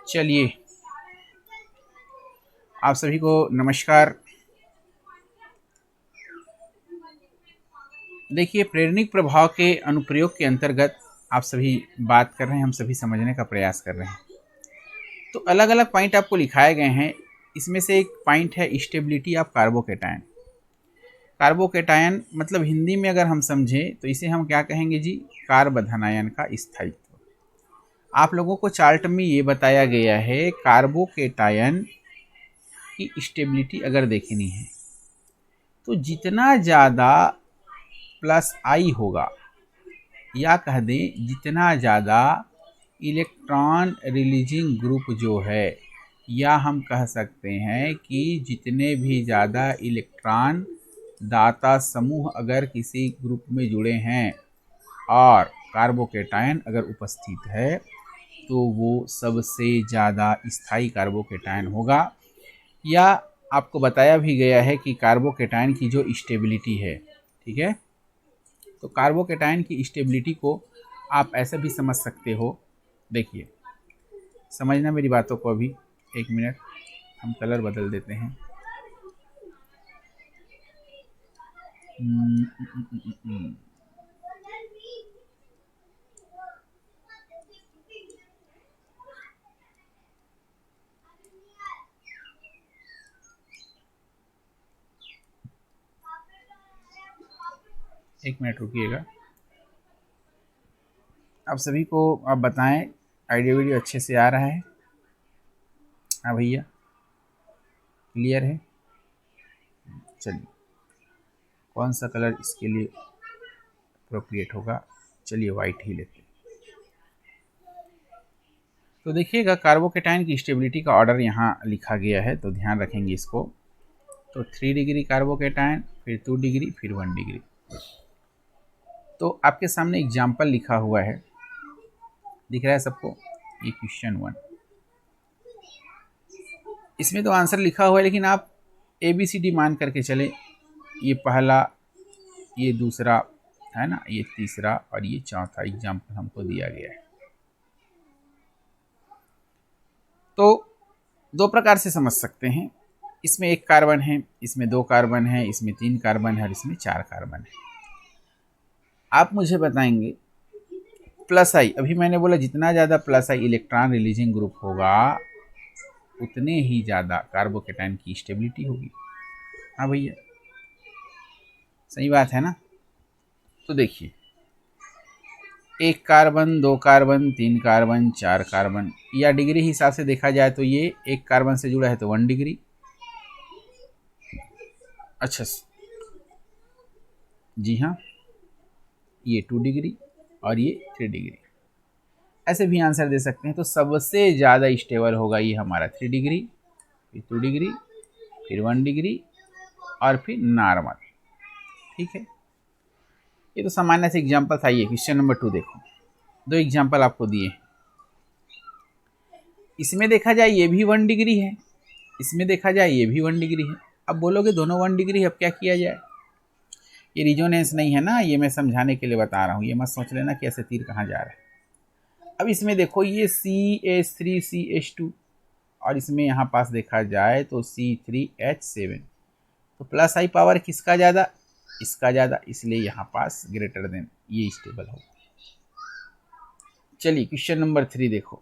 चलिए, आप सभी को नमस्कार। देखिए, प्रेरणिक प्रभाव के अनुप्रयोग के अंतर्गत आप सभी बात कर रहे हैं, हम सभी समझने का प्रयास कर रहे हैं। तो अलग अलग पॉइंट आपको लिखाए गए हैं। इसमें से एक पॉइंट है स्टेबिलिटी ऑफ कार्बोकेटायन। कार्बोकेटायन मतलब हिंदी में अगर हम समझें तो इसे हम क्या कहेंगे जी? कार्बधनायन का स्थायित्व। आप लोगों को चार्ट में ये बताया गया है, कार्बोकेटायन की स्टेबिलिटी अगर देखनी है तो जितना ज़्यादा प्लस आई होगा, या कह दें जितना ज़्यादा इलेक्ट्रॉन रिलीजिंग ग्रुप जो है, या हम कह सकते हैं कि जितने भी ज़्यादा इलेक्ट्रॉन दाता समूह अगर किसी ग्रुप में जुड़े हैं और कार्बोकेटायन अगर उपस्थित है तो वो सबसे ज़्यादा स्थायी कार्बोकेटायन होगा। या आपको बताया भी गया है कि कार्बोकेटायन की जो स्टेबिलिटी है, ठीक है, तो कार्बोकेटायन की स्टेबिलिटी को आप ऐसे भी समझ सकते हो। देखिए, समझना मेरी बातों को। अभी एक मिनट, हम कलर बदल देते हैं। एक मिनट रुकिएगा। आप सभी को आप बताएं, आइडियो वीडियो अच्छे से आ रहा है? हाँ भैया, क्लियर है? चलिए, कौन सा कलर इसके लिए अप्रोप्रिएट होगा? चलिए, वाइट ही लेते हैं। तो देखिएगा, कार्बोकेटायन की स्टेबिलिटी का ऑर्डर यहाँ लिखा गया है, तो ध्यान रखेंगे इसको। तो 3 डिग्री कार्बोकेटायन, फिर 2 डिग्री, फिर 1 डिग्री। तो आपके सामने एग्जाम्पल लिखा हुआ है, दिख रहा है सबको? ये क्वेश्चन 1। इसमें तो आंसर लिखा हुआ है, लेकिन आप ABCD मान करके चले। ये पहला, ये दूसरा, है ना, ये तीसरा और ये चौथा एग्जाम्पल हमको दिया गया है। तो दो प्रकार से समझ सकते हैं। इसमें 1 कार्बन है, इसमें 2 कार्बन है, इसमें 3 कार्बन है और इसमें 4 कार्बन है। आप मुझे बताएंगे प्लस आई, अभी मैंने बोला जितना ज़्यादा प्लस आई इलेक्ट्रॉन रिलीजिंग ग्रुप होगा उतने ही ज़्यादा कार्बोकेटायन की स्टेबिलिटी होगी। हाँ भैया, सही बात है ना? तो देखिए, 1 कार्बन, 2 कार्बन, 3 कार्बन, 4 कार्बन, या डिग्री हिसाब से देखा जाए तो ये 1 कार्बन से जुड़ा है तो 1 डिग्री। अच्छा जी हाँ, ये 2 डिग्री और ये 3 डिग्री। ऐसे भी आंसर दे सकते हैं। तो सबसे ज़्यादा स्टेबल होगा ये हमारा 3 डिग्री, फिर 2 डिग्री, फिर 1 डिग्री और फिर नॉर्मल। ठीक है, ये तो सामान्य से एग्जाम्पल था। ये क्वेश्चन नंबर 2 देखो, 2 एग्जाम्पल आपको दिए। इसमें देखा जाए ये भी 1 डिग्री है, इसमें देखा जाए ये भी 1 डिग्री है। अब बोलोगे दोनों 1 डिग्री है, अब क्या किया जाए? ये रिजोनेंस नहीं है ना, ये मैं समझाने के लिए बता रहा हूँ। ये मत सोच लेना कि ऐसे तीर कहाँ जा रहा है। अब इसमें देखो, ये CH3CH2 और इसमें यहाँ पास देखा जाए तो C3H7, तो प्लस आई पावर किसका ज़्यादा? इसका ज़्यादा, इसलिए यहाँ पास ग्रेटर देन ये स्टेबल होगा। चलिए, क्वेश्चन नंबर 3 देखो।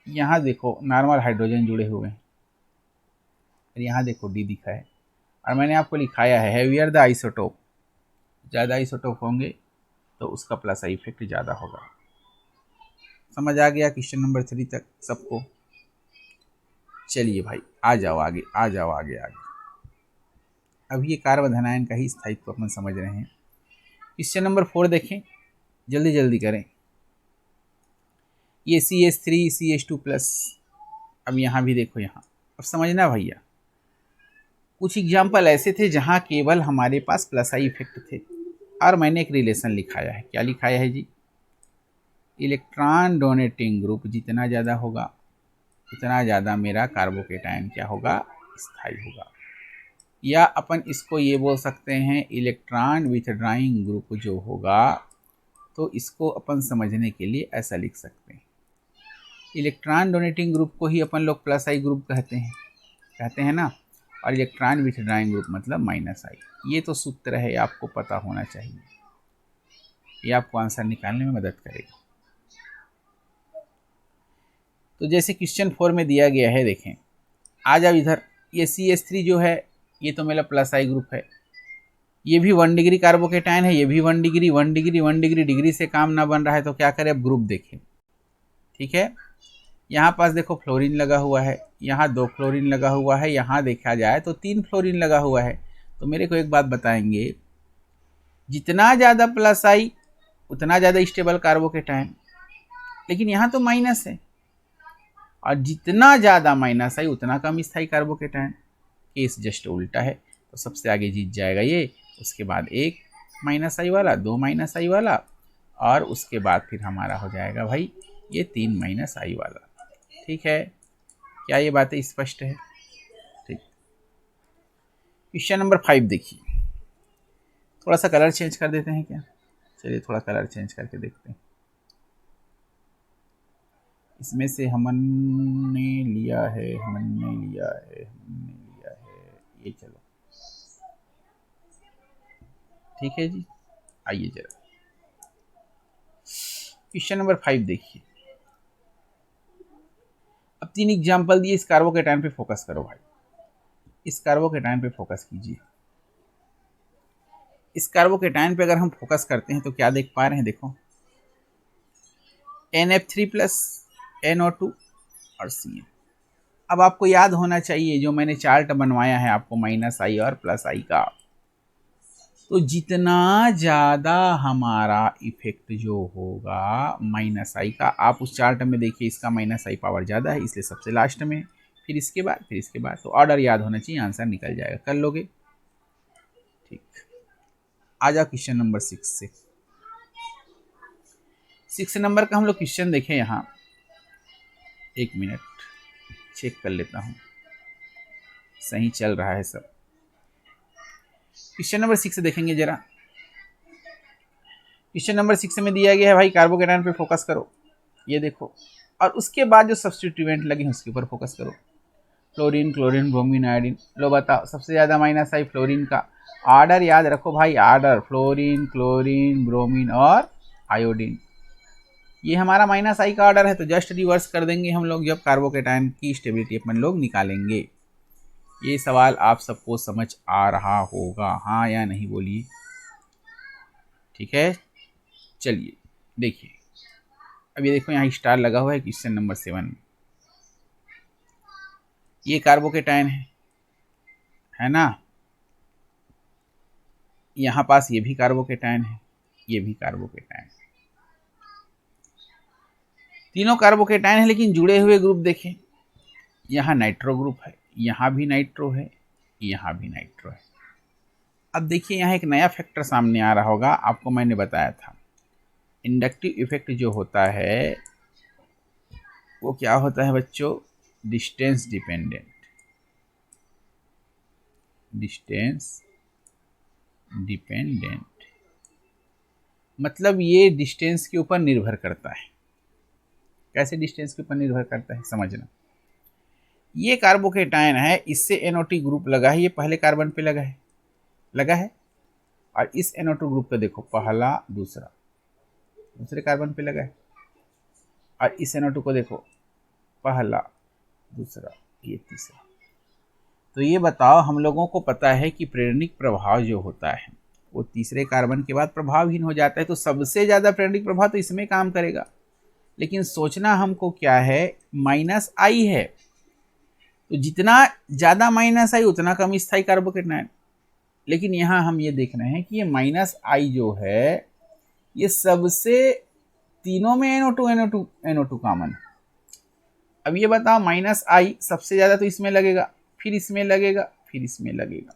यहाँ देखो, नॉर्मल हाइड्रोजन जुड़े हुए हैं और यहाँ देखो D दिखा है, और मैंने आपको लिखाया है हैवियर द आइसोटोप, ज़्यादा आइसोटोप होंगे तो उसका प्लस आई इफेक्ट ज़्यादा होगा। समझ आ गया क्वेश्चन नंबर 3 तक सबको? चलिए भाई, आ जाओ आगे, आ जाओ आगे आगे। अब ये कार्बोधनायन का ही स्थायित्व अपन समझ रहे हैं। क्वेश्चन नंबर 4 देखें, जल्दी जल्दी करें। ये CH3CH2+, अब यहाँ भी देखो, यहाँ अब समझना भैया। कुछ एग्जाम्पल ऐसे थे जहाँ केवल हमारे पास प्लस आई इफेक्ट थे, और मैंने एक रिलेशन लिखाया है। क्या लिखाया है जी? इलेक्ट्रॉन डोनेटिंग ग्रुप जितना ज़्यादा होगा उतना ज़्यादा मेरा कार्बोकेटायन क्या होगा? स्थायी होगा। या अपन इसको ये बोल सकते हैं, इलेक्ट्रॉन विथड्राइंग ग्रुप जो होगा, तो इसको अपन समझने के लिए ऐसा लिख सकते हैं, इलेक्ट्रॉन डोनेटिंग ग्रुप को ही अपन लोग प्लस आई ग्रुप कहते हैं ना, और इलेक्ट्रॉन विथड्राइंग ग्रुप मतलब माइनस आई। ये तो सूत्र है, आपको पता होना चाहिए, ये आपको आंसर निकालने में मदद करेगा। तो जैसे क्वेश्चन 4 में दिया गया है, देखें, आ जाओ इधर, ये CH3 जो है ये तो मेरा प्लस आई ग्रुप है, ये भी 1 डिग्री कार्बोकेटाइन है, ये भी 1 डिग्री 1 डिग्री 1 डिग्री, डिग्री से काम ना बन रहा है तो क्या करें, अब ग्रुप देखें। ठीक है, यहाँ पास देखो फ्लोरीन लगा हुआ है, यहाँ 2 फ्लोरीन लगा हुआ है, यहाँ देखा जाए तो 3 फ्लोरीन लगा हुआ है। तो मेरे को एक बात बताएंगे, जितना ज़्यादा प्लस आई उतना ज़्यादा स्टेबल कार्बोकेटाइन, लेकिन यहाँ तो माइनस है, और जितना ज़्यादा माइनस आई उतना कम स्थायी कार्बोकेटाइन। केस जस्ट उल्टा है, तो सबसे आगे जीत जाएगा ये, उसके बाद 1 माइनस आई वाला, 2 माइनस आई वाला, और उसके बाद फिर हमारा हो जाएगा भाई ये 3 माइनस आई वाला। ठीक है, क्या ये बातें स्पष्ट है? ठीक। क्वेश्चन नंबर 5 देखिए, थोड़ा सा कलर चेंज कर देते हैं क्या? चलिए थोड़ा कलर चेंज करके देखते हैं। इसमें से हमने लिया है ये, चलो ठीक है जी। आइए जरा क्वेश्चन नंबर 5 देखिए। अब 3 एग्जाम्पल दिए, इस कार्बोकेटाइन पे फोकस करो भाई, इस कार्बोकेटाइन पे फोकस कीजिए। इस कार्बोकेटाइन पे अगर हम फोकस करते हैं तो क्या देख पा रहे हैं, देखो NF3 प्लस NO2 और CN। अब आपको याद होना चाहिए जो मैंने चार्ट बनवाया है आपको माइनस आई और प्लस आई का, तो जितना ज़्यादा हमारा इफेक्ट जो होगा माइनस आई का, आप उस चार्ट में देखिए इसका माइनस आई पावर ज़्यादा है इसलिए सबसे लास्ट में, फिर इसके बाद, तो ऑर्डर याद होना चाहिए, आंसर निकल जाएगा, कर लोगे। ठीक, आ जाओ क्वेश्चन नंबर 6 से। 6 नंबर का हम लोग क्वेश्चन देखें यहाँ, 1 मिनट चेक कर लेता हूँ सही चल रहा है सब। क्वेश्चन नंबर 6 देखेंगे जरा। क्वेश्चन नंबर 6 में दिया गया है भाई कार्बोकेटाइन पे फोकस करो, ये देखो, और उसके बाद जो सब्स्टिट्यूएंट लगे हैं उसके ऊपर फोकस करो, फ्लोरीन, क्लोरीन, ब्रोमीन, आयोडीन। लो बताओ सबसे ज़्यादा माइनस आई फ्लोरीन का, ऑर्डर याद रखो भाई, ऑर्डर फ्लोरीन, क्लोरीन, ब्रोमीन और आयोडीन, ये हमारा माइनस आई का ऑर्डर है, तो जस्ट रिवर्स कर देंगे हम लोग जब कार्बोकेटाइन की स्टेबिलिटी अपन लोग निकालेंगे। ये सवाल आप सबको समझ आ रहा होगा, हाँ या नहीं बोलिए। ठीक है, चलिए देखिए, अब ये देखो यहाँ स्टार लगा हुआ है क्वेश्चन नंबर 7 में, ये कार्बोकेटाइन है ना, यहाँ पास ये भी कार्बोकेटाइन है, ये भी कार्बोकेटाइन, तीनों कार्बोकेटाइन है, लेकिन जुड़े हुए ग्रुप देखें, यहाँ नाइट्रो ग्रुप है, यहाँ भी नाइट्रो है, यहाँ भी नाइट्रो है। अब देखिए यहाँ एक नया फैक्टर सामने आ रहा होगा, आपको मैंने बताया था इंडक्टिव इफेक्ट जो होता है वो क्या होता है बच्चों, डिस्टेंस डिपेंडेंट, मतलब ये डिस्टेंस के ऊपर निर्भर करता है। कैसे डिस्टेंस के ऊपर निर्भर करता है समझना, ये कार्बोकेटाइन है, इससे NO2 ग्रुप लगा है, ये पहले कार्बन पे लगा है, और इस NO2 ग्रुप पे देखो पहला दूसरे कार्बन पे लगा है, और इस NO2 को देखो पहला दूसरा ये तीसरा। तो ये बताओ, हम लोगों को पता है कि प्रेरणिक प्रभाव जो होता है वो तीसरे कार्बन के बाद प्रभावहीन हो जाता है, तो सबसे ज़्यादा प्रेरणिक प्रभाव तो इसमें काम करेगा, लेकिन सोचना हमको क्या है, माइनस आई है, तो जितना ज़्यादा माइनस आई उतना कम स्थायी कार्बोकेटाइन, लेकिन यहाँ हम ये देख रहे हैं कि ये माइनस आई जो है ये सबसे तीनों में NO2 कॉमन है। अब ये बताओ माइनस आई सबसे ज़्यादा तो इसमें लगेगा, फिर इसमें लगेगा, फिर इसमें लगेगा,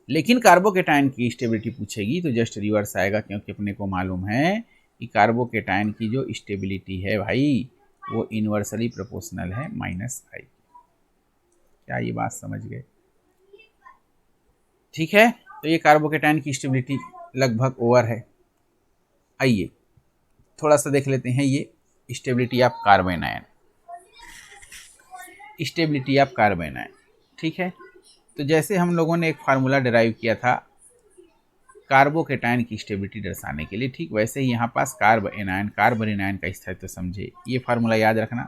लेकिन कार्बोकेटाइन की स्टेबिलिटी पूछेगी तो जस्ट रिवर्स आएगा, क्योंकि अपने को मालूम है कि कार्बोकेटाइन की जो स्टेबिलिटी है भाई वो इन्वर्सली प्रोपोर्शनल है माइनस आई। क्या ये बात समझ गए? ठीक है, तो ये कार्बोकेटाइन की स्टेबिलिटी लगभग ओवर है। आइए थोड़ा सा देख लेते हैं ये stability of carbon ion, stability of carbon ion. ठीक है, तो जैसे हम लोगों ने एक फार्मूला डिराइव किया था कार्बोकेटायन की स्टेबिलिटी दर्शाने के लिए, ठीक वैसे ही यहाँ पास कार्बन आयन का स्थायित्व समझे। ये फार्मूला याद रखना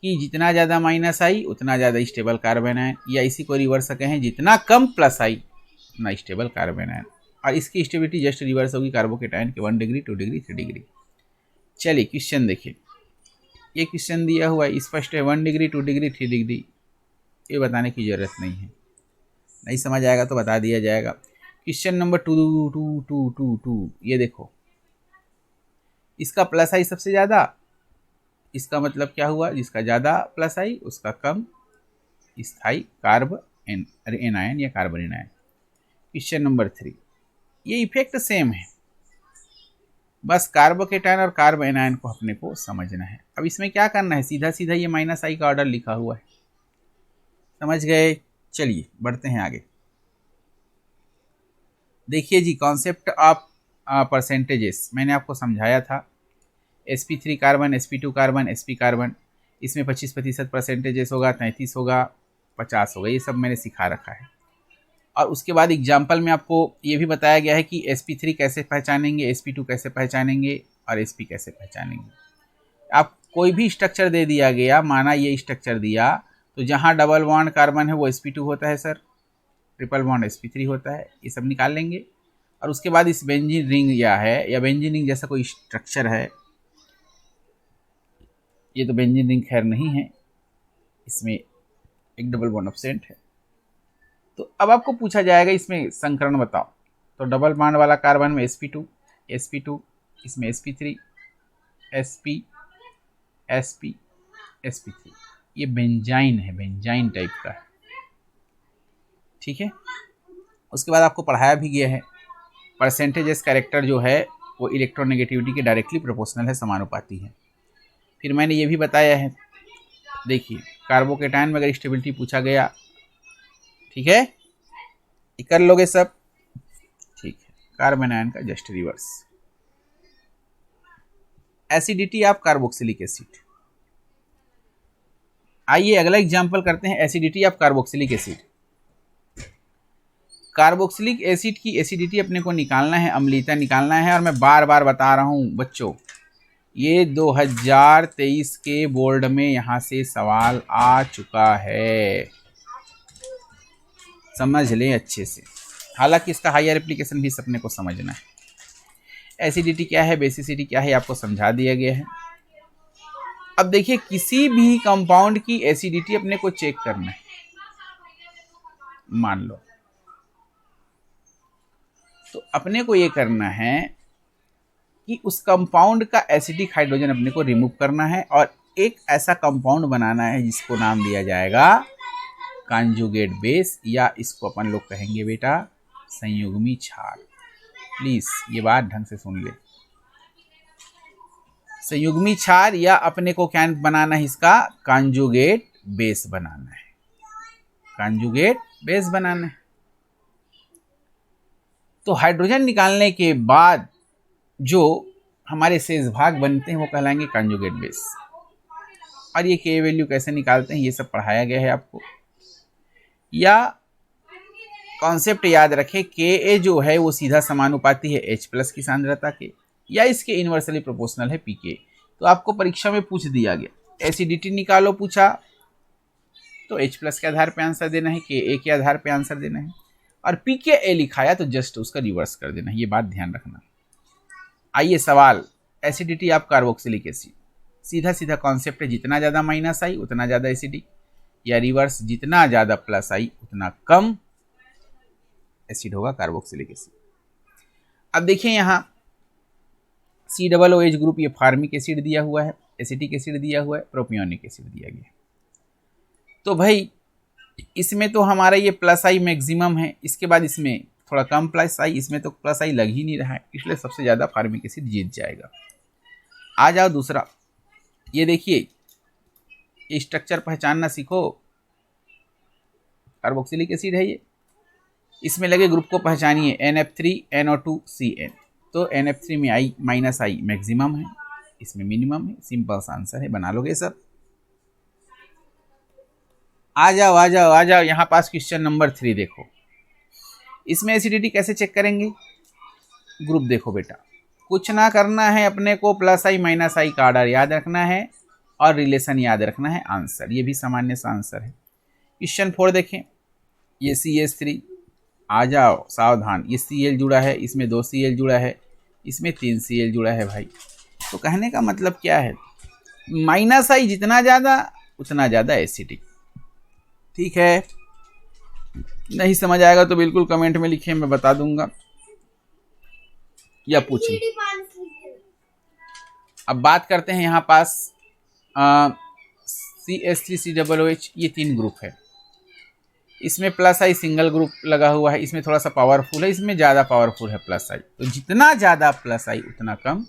कि जितना ज़्यादा माइनस आई उतना ज़्यादा स्टेबल कार्बन आयन, या इसी को रिवर्स कहें जितना कम प्लस आई उतना स्टेबल कार्बन आयन। और इसकी स्टेबिलिटी जस्ट रिवर्स होगी कार्बोकेटायन के 1 डिग्री 2 डिग्री 3 डिग्री। चलिए क्वेश्चन देखिए, ये क्वेश्चन दिया हुआ है, स्पष्ट है 1 डिग्री 2 डिग्री 3 डिग्री, ये बताने की ज़रूरत नहीं है, नहीं समझ आएगा तो बता दिया जाएगा। क्वेश्चन नंबर 2, ये देखो, इसका प्लस आई सबसे ज़्यादा, इसका मतलब क्या हुआ, जिसका ज़्यादा प्लस आई उसका कम स्थायी कार्बन आयन या कार्बन आयन। क्वेश्चन नंबर 3, ये इफेक्ट सेम है, बस कार्बोकेटायन और कार्बन आयन को अपने को समझना है। अब इसमें क्या करना है, सीधा सीधा ये माइनस आई का ऑर्डर लिखा हुआ है, समझ गए। चलिए बढ़ते हैं आगे। देखिए जी, कॉन्सेप्ट ऑफ परसेंटेजेस मैंने आपको समझाया था। sp3 carbon, sp2 carbon, sp carbon, इसमें 25% परसेंटेजेस होगा, 33 होगा, 50 होगा, ये सब मैंने सिखा रखा है। और उसके बाद एग्जाम्पल में आपको ये भी बताया गया है कि sp3 कैसे पहचानेंगे, sp2 कैसे पहचानेंगे और sp कैसे पहचानेंगे। आप कोई भी स्ट्रक्चर दे दिया गया, माना ये स्ट्रक्चर दिया, तो जहाँ डबल बॉन्ड कार्बन है वो sp2 होता है सर, ट्रिपल बॉन्ड sp3 होता है, ये सब निकाल लेंगे। और उसके बाद इस बेंजीन रिंग या बेंजीन रिंग जैसा कोई स्ट्रक्चर है, ये तो बेंजीन रिंग खैर नहीं है, इसमें एक डबल बॉन्ड एब्सेंट है। तो अब आपको पूछा जाएगा इसमें संकरण बताओ, तो डबल बॉन्ड वाला कार्बन में sp2, इसमें sp3, sp, sp, sp3, ये बेंजाइन है, बेंजाइन टाइप का है। ठीक है, उसके बाद आपको पढ़ाया भी गया है परसेंटेजेस कैरेक्टर जो है वो इलेक्ट्रोनेगेटिविटी के डायरेक्टली प्रोपोर्शनल है, समानुपाती है। फिर मैंने ये भी बताया है, देखिए कार्बोकेटायन में अगर स्टेबिलिटी पूछा गया, ठीक है, ये कर लोगे सब, ठीक है। कार्बन आयन का just reverse, acidity of carboxylic acid. आइए अगला एग्जांपल करते हैं, acidity of carboxylic acid. Carboxylic acid की एसिडिटी अपने को निकालना है, अम्लीयता निकालना है। और मैं बार बार बता रहा हूँ बच्चों, ये 2023 के बोर्ड में यहाँ से सवाल आ चुका है, समझ लें अच्छे से। हालांकि इसका हायर एप्लीकेशन भी अपने को समझना है। एसिडिटी क्या है, बेसिसिटी क्या है, आपको समझा दिया गया है। अब देखिए, किसी भी कंपाउंड की एसिडिटी अपने को चेक करना है। मान लो तो अपने को ये करना है कि उस कंपाउंड का एसिडिक हाइड्रोजन अपने को रिमूव करना है और एक ऐसा कंपाउंड बनाना है जिसको नाम दिया जाएगा कॉन्जुगेट बेस, या इसको अपन लोग कहेंगे बेटा संयुग्मी क्षार। प्लीज ये बात ढंग से सुन ले, संयुग्मी क्षार, या अपने को क्या बनाना है, इसका कॉन्जुगेट बेस बनाना है, कॉन्जुगेट बेस बनाना है। तो हाइड्रोजन निकालने के बाद जो हमारे शेष भाग बनते हैं वो कहलाएंगे कॉन्जुगेट बेस। और ये के वैल्यू कैसे निकालते हैं ये सब पढ़ाया गया है आपको, या कॉन्सेप्ट याद रखें, के जो है वो सीधा समानुपाती है H+ की सांद्रता के, या इसके इन्वर्सली प्रोपोर्शनल है पीके। तो आपको परीक्षा में पूछ दिया गया एसिडिटी निकालो पूछा, तो H+ के आधार पे आंसर देना है, के के आधार पे आंसर देना है, और pKa लिखाया तो जस्ट उसका रिवर्स कर देना है, ये बात ध्यान रखना। आइए सवाल, एसिडिटी ऑफ कार्बोक्सिलिक एसिड, सीधा सीधा कॉन्सेप्ट है, जितना ज़्यादा माइनस आई उतना ज़्यादा एसिडिक, या रिवर्स जितना ज़्यादा प्लस आई उतना कम एसिड होगा कार्बोक्सिलिक एसिड। अब देखिए यहाँ COOH ग्रुप, ये फार्मिक एसिड दिया हुआ है, एसिटिक एसिड दिया हुआ है, प्रोपियोनिक एसिड दिया गया है। तो भाई इसमें तो हमारा ये प्लस आई मैक्सिमम है, इसके बाद इसमें थोड़ा कम प्लस आई, इसमें तो प्लस आई लग ही नहीं रहा है, इसलिए सबसे ज़्यादा फार्मिक एसिड जीत जाएगा। आ जाओ दूसरा, ये देखिए ये स्ट्रक्चर पहचानना सीखो, कार्बोक्सिलिक एसिड है ये, इसमें लगे ग्रुप को पहचानिए, NF3NO2CN। तो NF3 में आई माइनस आई मैक्सिमम है, इसमें मिनिमम है। सिंपल सा आंसर है, बना लोगे सब। आ जाओ आ जाओ आ जाओ, यहाँ पास क्वेश्चन नंबर 3 देखो। इसमें एसिडिटी कैसे चेक करेंगे? ग्रुप देखो बेटा, कुछ ना करना है अपने को, प्लस आई माइनस आई का ऑर्डर याद रखना है और रिलेशन याद रखना है, आंसर। ये भी सामान्य सा आंसर है। क्वेश्चन 4 देखें, ये CH3, आ जाओ सावधान, ये Cl जुड़ा है, इसमें 2 Cl जुड़ा है, इसमें 3 Cl जुड़ा है भाई। तो कहने का मतलब क्या है, माइनस आई जितना ज़्यादा उतना ज़्यादा एसिडिक। ठीक है, नहीं समझ आएगा तो बिल्कुल कमेंट में लिखें, मैं बता दूंगा या पूछें। अब बात करते हैं यहाँ पास CH3COOH, ये 3 ग्रुप है। इसमें प्लस आई सिंगल ग्रुप लगा हुआ है, इसमें थोड़ा सा पावरफुल है, इसमें ज़्यादा पावरफुल है प्लस आई। तो जितना ज़्यादा प्लस आई उतना कम